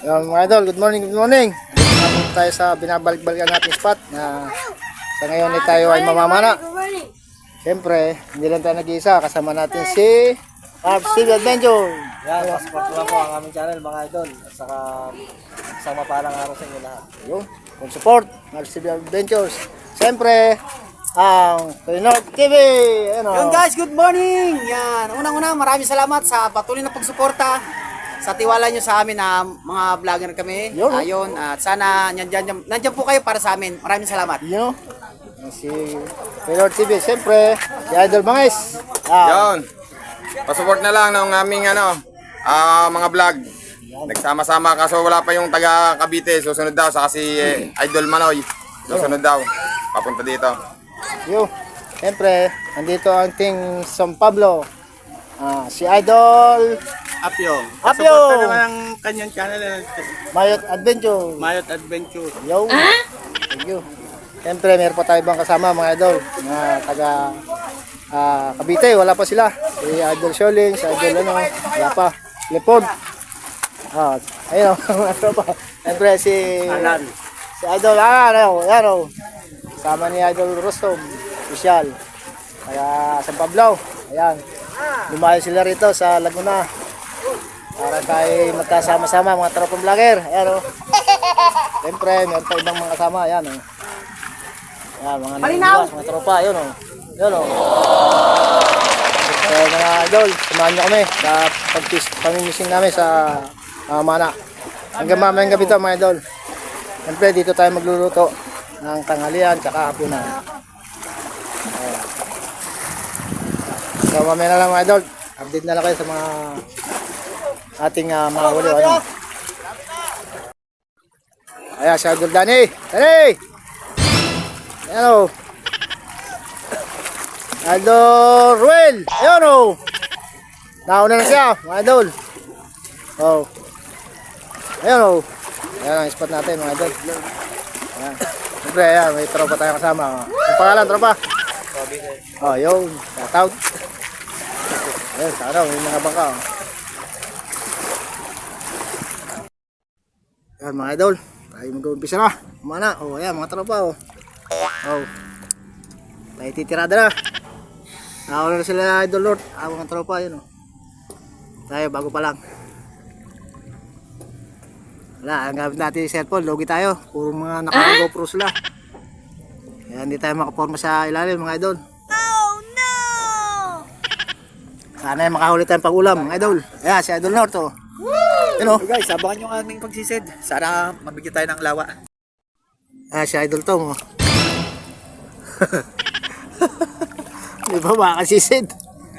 Mga idol, good morning, good morning. Dito tayo sa binabalik-balikan nating spot na sa ngayon ay tayo ay mamamana. Siyempre, hindi lang tayo nag-iisa, kasama natin si RC Adventure. Yan, passport lang po ang aming channel mga idol. At saka isang mapalang araw sa inyo lahat. Yun, full support, RC Adventures. Siyempre, ang Kulinord TV. Ano? Yun guys, good morning! Yan, unang-unang maraming salamat sa patuloy na pagsuporta sa tiwala nyo sa amin na mga vlogger kami. Yun. Ayun, at sana nandyan po kayo para sa amin. Maraming salamat. Yun, si Kulinord TV. Siyempre, si Idol Bangis. Yon. Pasupport na lang ng aming mga vlog. Nagsama-sama kaso wala pa yung taga Cavite. Susunod daw sa si Idol Manoy. Susunod daw. Papunta dito. Yun, siyempre, nandito ang ting San Pablo. Si Idol Apyo. Apyo. Supportan naman ang kanyang channel. Mayot Adventure. Mayot Adventure. Yo. Thank you. Siyempre, meron pa tayo bang kasama mga idol na taga Cavite, wala pa sila. Si Idol Sholing, si Idol wala pa. Lepod. Ayun, ano pa. Siyempre, si Idol, yan. Kasama ni Idol Rostom, official. Kaya San Pablo, ayan. Lumayo sila rito sa Laguna. Para tayo magkasama-sama mga tropang vlogger. Ayan o. Siyempre, meron pa ibang mga kasama. Ayan o. Ayan, mga nagbiwas, mga tropa. Ayan o. Ayan o. Kaya mga idol, samahan nyo kami sa pamimisin namin sa Mana. Hanggang mamayang gabi ito mga idol. Siyempre, dito tayo magluluto ng tanghalian tsaka hapunan. Ayan. So, mamaya na lang mga idol. Update na lang kayo sa mga ating mga huli. Ayan, si Idol Danny. Danny! Ayan o. Idol Ruel. Ayan o. Nauna na siya, mga idol. Oh. Ayan o. Ayan ang spot natin, mga idol. Ayan. Siyempre, ayan, may tropa tayong kasama. Ang pangalan, tropa? Oh, yun. Shout out. Ayan, sa araw, may mga bangka. Ayan mga idol, tayo mag-umpisa na. Mana, ayan mga tropa. Tayo titirada na. Nakawala na sila Idol Lord. Mga tropa, yun. Tayo, bago pa lang. Wala, ang gamit natin yung cellphone, logi tayo. Puro mga naka-GoPro sila. Kaya hindi tayo makaporma sa ilalim mga idol. Sana ay makahuli tayong pag-ulam, mga idol. Ayan, si Idol North, oh. Yun, oh. Guys, abangan nyo ang aming pagsisid. Sana mabigyan tayo ng lawa. Ayan, si Idol Tom, oh. Di ba makasisid?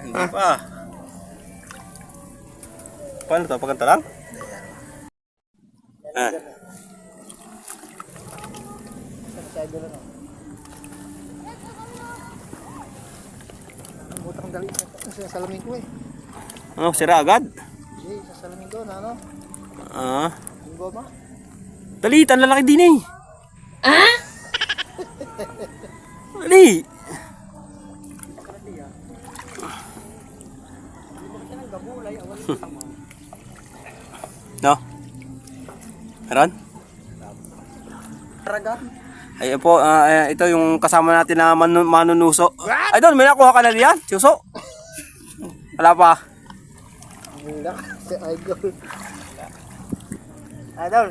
Hindi pa. Paano to? Pagkanta lang? Si Idol, ano? Ang butang dali sa salamin ko, eh. Ano? Sira agad? Hindi, sa salamin ko, na ano? Yung goma? Dali, ang lalaki din eh. Dali. No? Meron? Ay po, ito yung kasama natin na manunuso. Ay doon, may nakuha ka na riyan? Suso? Wala pa. Wala, si Idol. Idol,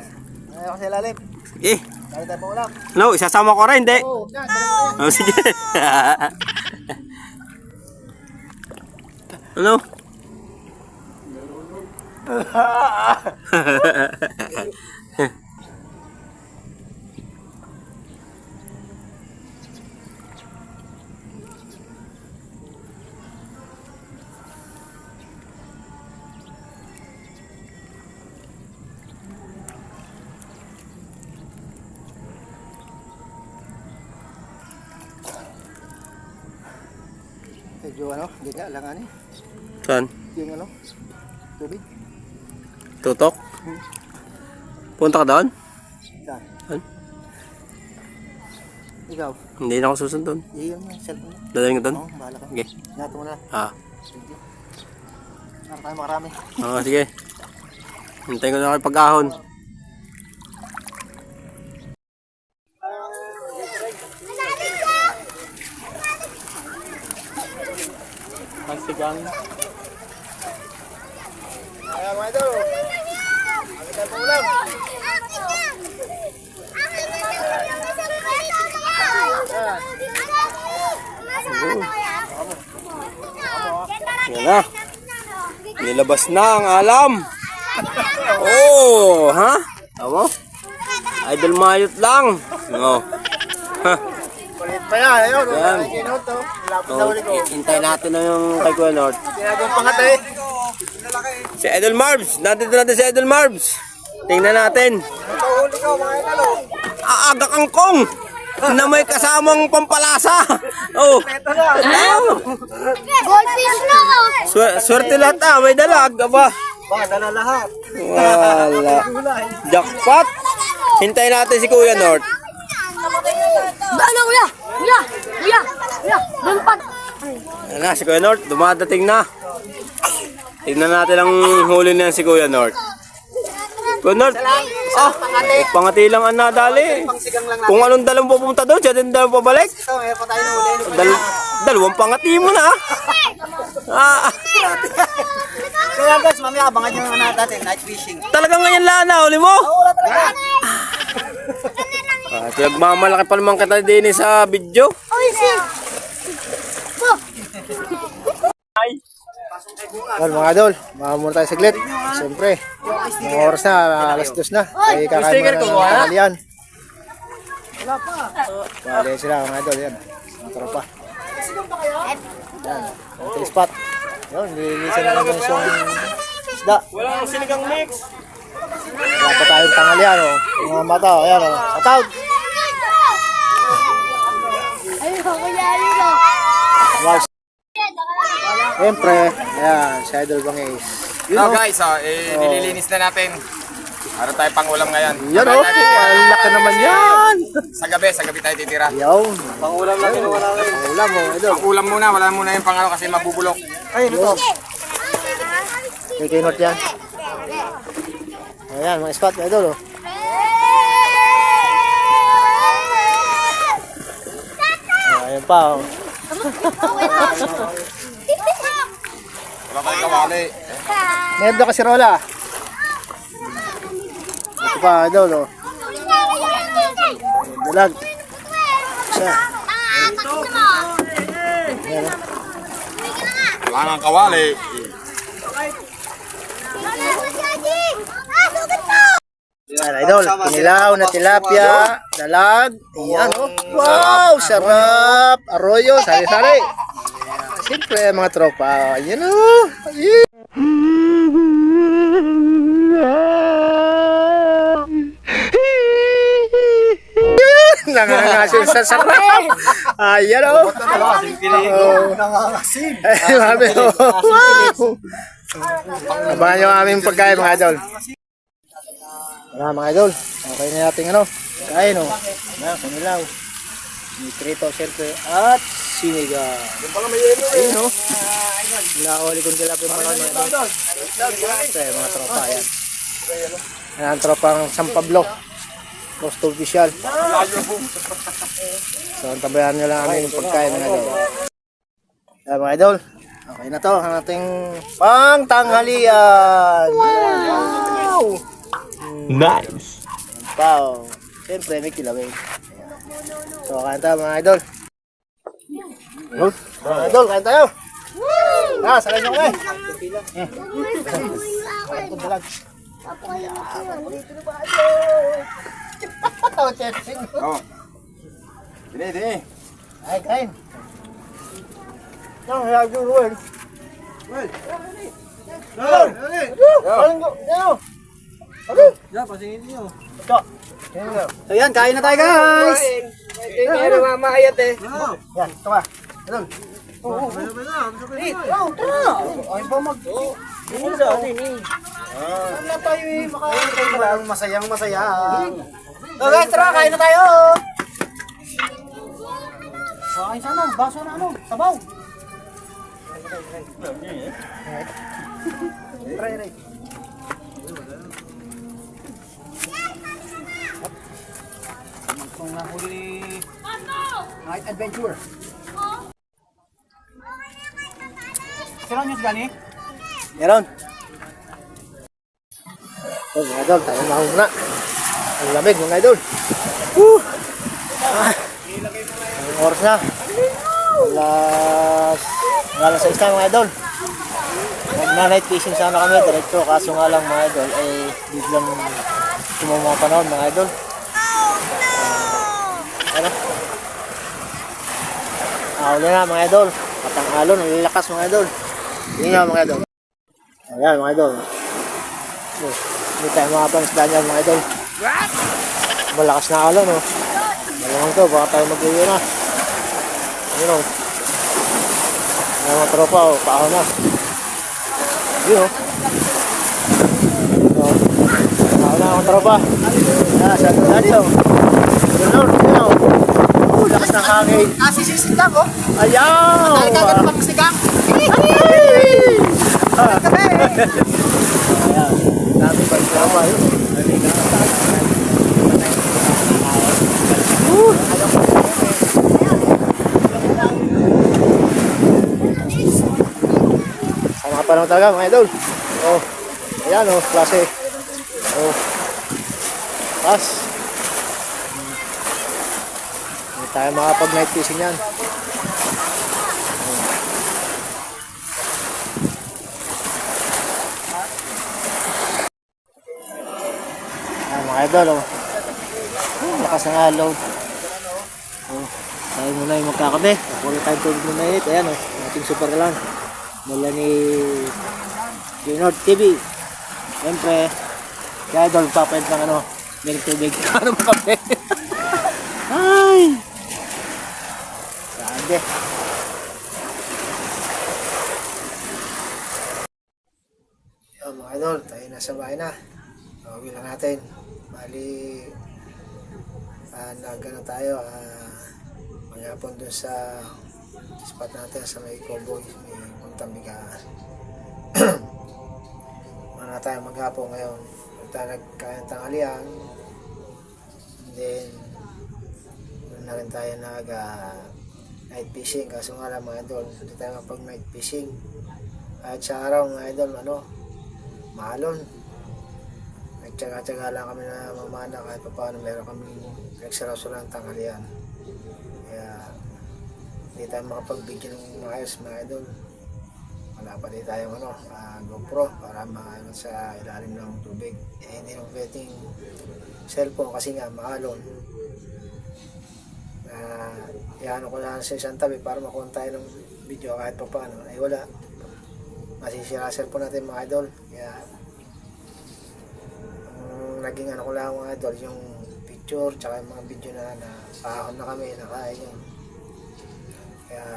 ayaw ko sa ilalim. Eh, Kaya tayo pa ulam. ano, isasama ko rin, hindi? Oo, yan, dalawa yan. Oh, sige. Ano? Medyo ano, hindi nga, alangan eh. Saan? Yung ano, tubig. Tutok? Punta ka doon? Saan? Saan? Ikaw, Hindi na ako susundon. iyon yung cellphone. Dadaling ka doon? Oo, bahala ka. Okay. Ingatan mo na. Sige. Para tayo makarami. Sige. Hintayin ko na kayo pag-ahon. Sigang. Ayan mga idol. Bakit tayo pangulam? Yan na. Nilabas na ang alam. Oh, ha? Tama? Idol mayot lang. No. Ha. Kulit pa yan. Ayun. Yan. Kinot to. Malapit na So, uli ko. hintayin natin na yung kay Kuya Nord. Ginagawang pangatay. Si Idol Marbs. Nandito natin si Idol Marbs. Tingnan natin. Aaga kangkong na may kasamang pampalasa. Oh. Goldfish na ako. Swerte lahat ah. May dalag. Aba. Dala lahat. Wala. Jackpot. Hintayin natin si Kuya Nord. Ano, kuya? Kuya, lumpat. Yan na, si Kuya Nord. Dumadating na. Tignan natin ang huli na yan si Kuya Nord. Kuya Nord. Pangati lang ang nadali. Pangsigang lang natin. Kung anong dalang pupunta doon, siya din dalang pabalik. Ito, meron pa tayo na uli. Dalawang pangati mo na. Ah, Kaya guys, mamaya abangan nyo natin, night fishing. talagang ngayon lang na, huli mo. Wala talaga. Pinagmamalaki pa naman kita din sa video. Oy, si. Well, mga idol, muna tayo saglit. Siyempre, mga oras na, alas 2 na. Ay, kakain mo na ng tanghalian. Bale sila mga idol, yan. Mga tropa. Yan, ang spot. Yun, nililisan na namin yung isda. Walang sinigang mix. Wala pa tayong tanghalian, oh. Yung mga mata, oh, ayan, oh. Shoutout! Ay, kuya, dito. Mars. Siyempre, ayan, si Idol Bangis. Now guys, nililinis na natin. Para tayo pang ulam ngayon. Yan, oh. Ang laki naman yan. Sa gabi tayo titira. Yun. Pangulam natin, wala na. Pangulam, oh, Idol. Ang ulam muna, wala muna yung pangalo kasi mabubulok. Ay, ito. Kikinot yan. Ayan, mga spot, Idol, oh. Ayan pa, oh. Wala tayong kawali. Nerdo kasi rola. Ito pa, Idol, oh. Dalag. Isa. Ayan, oh. Wala nang kawali. Ayan, Idol. Kinilaw na tilapia. Dalag. Ayan, oh. Wow, sarap. Arroyo, sari-sari. Siyempre, mga tropa. Ayan, oh. Ayan. Nangangasin sa sarap. Ayan, oh. Nangangasin. Ay, mami, oh. Wow. Abangan nyo ang aming pagkain, mga idol. Mga idol, okay na natin ano. Kain, oh. Ayan, kanilaw. Nitrito, siyempre. At sinigang. Ayun, oh. Nakahuli kong tilapia mga idol. Ito, mga tropa, ayan. Ayan, ang tropang San Pablo. Most official. So, tabayan nyo lang aming pagkain, mga idol. Ayan, mga idol. Okay na to, ang ating pangtanghalian. Wow! Nice. Wow. Siyempre, may kilawin. So, kain tayo, mga idol. Mga idol, kain tayo. Sakay nyo kami. Oh. Dini. Ay, kain. Ang hayag yung ruel. So yan, kain na tayo guys. Yan, ito ka. Idol. Ay ba mag... Wala tayo eh, makain. Masayang masaya. So guys, tara, kain na tayo. Kain sana, baso na ano, sabaw. Try. Kung nahuli night adventure. Sino news gani? Meron. Oh, mga idol, tayo na muna. Ang lamig mga idol. Woo! Ang oras na. Alas 6 na mga idol. Mag-night fishing sana kami diretso, kaso nga lang mga idol biglang tumama mga panahon mga idol. Ano? Huli na mga idol. Patang alon, ang lalakas mga idol. Yun nga mga idol. Ayan mga idol. Hindi tayo makapangsda niyan mga idol. Malakas na alon oh. Malamang to, baka tayo mag-uwi na. Ayun oh. Ayan mga tropa oh, paaho na. Yun oh. Paaho na mga tropa. Ayan, sa ito dali oh. Yun oh. Lakas ng hangin. Sisit lang oh. Ayaw! Dahil ka ganun magsigang. Ayan, dami pa yung tropa yun. Sama pa lang talaga mga idol. Oh, ayan oh, klase. Oh, pas. Hindi tayo makapag night fishing yan. Ayan mga idol oh. Lakas ng halaw. Oh, tayo muna yung magkakape. Wala tayong tubig na mainit. Ayan oh, ating super lang. Mula ni Junod TV. Siyempre, kaya idol, papayad ng ano, ng tubig. Ano mo kape? Ay! Sabi. Ayan mga idol, tayo nasa bahay na. Uwi na natin. Bali, nagano tayo, magyapon dun sa spot natin sa may cowboy, may Puntang Bigaan. Mana tayo maghapon ngayon. Tayo nagkain tanghalian. And then, doon na rin tayo night fishing. Kaso nga lang mga idol, hindi tayo mapag night fishing. At sa araw mga idol, mahalon. Nagtsaga-tsaga lang kami na mamana kahit pa paano meron kami nagsaraso lang tanghalian. Kaya hindi tayo makapagbigyan ng maayos mga idol. Wala pa din tayong GoPro para maano sa ilalim ng tubig. Hindi nang pwedeng cellphone kasi nga mahalon. Iano ko lang sa isang tabi para makuha tayo ng video kahit pa paano. Ay wala. Masisira cellphone natin mga idol. Kaya naging ko lang mga idol yung picture tsaka yung mga video na pahon na kami nakain yun. Kaya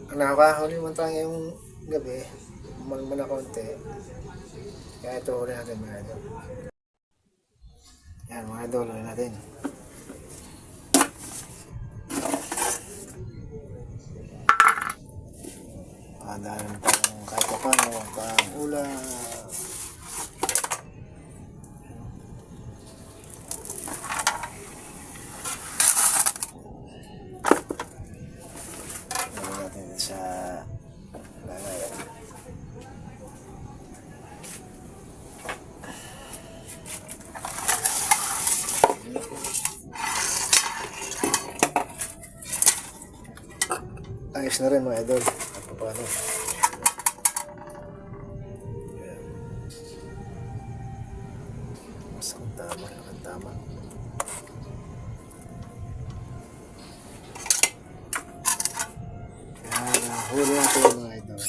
ang nakakahuli man tayo ngayong gabi umalman na konti, kaya ito huli natin mga idol. Yan mga idol, huli natin. Dahil pang kahit pa paano pang ulam. Sa lagayan. Ayos na rin mga idol. Paano? Mas ang tama. Huli natin yung mga idol.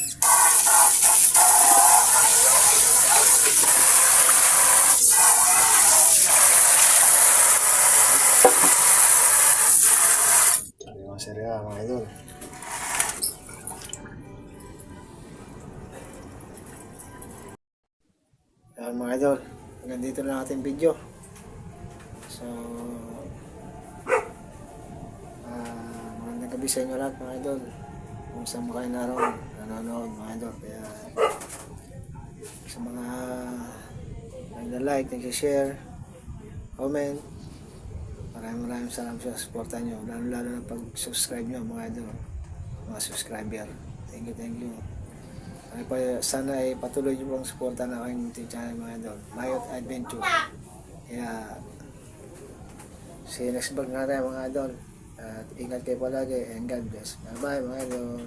Serya mga idol. Yan mga idol, hanggang dito na ating video. So magandang gabi sa inyo lahat mga idol. Kung saan mo kayo naroon, nanonood mga idol. Kaya sa mga nag-like, nag-share, comment, maraming salamat sa supportan nyo, lalo na pag-subscribe nyo mga idol. mga subscriber. Thank you. Ay pa, sana ay patuloy nyo pong suporta na aking YouTube channel mga idol. Mayot Adventure. Kaya, see you next vlog natin mga idol. At ingat kayo palagi and God bless. Bye bye mga idol.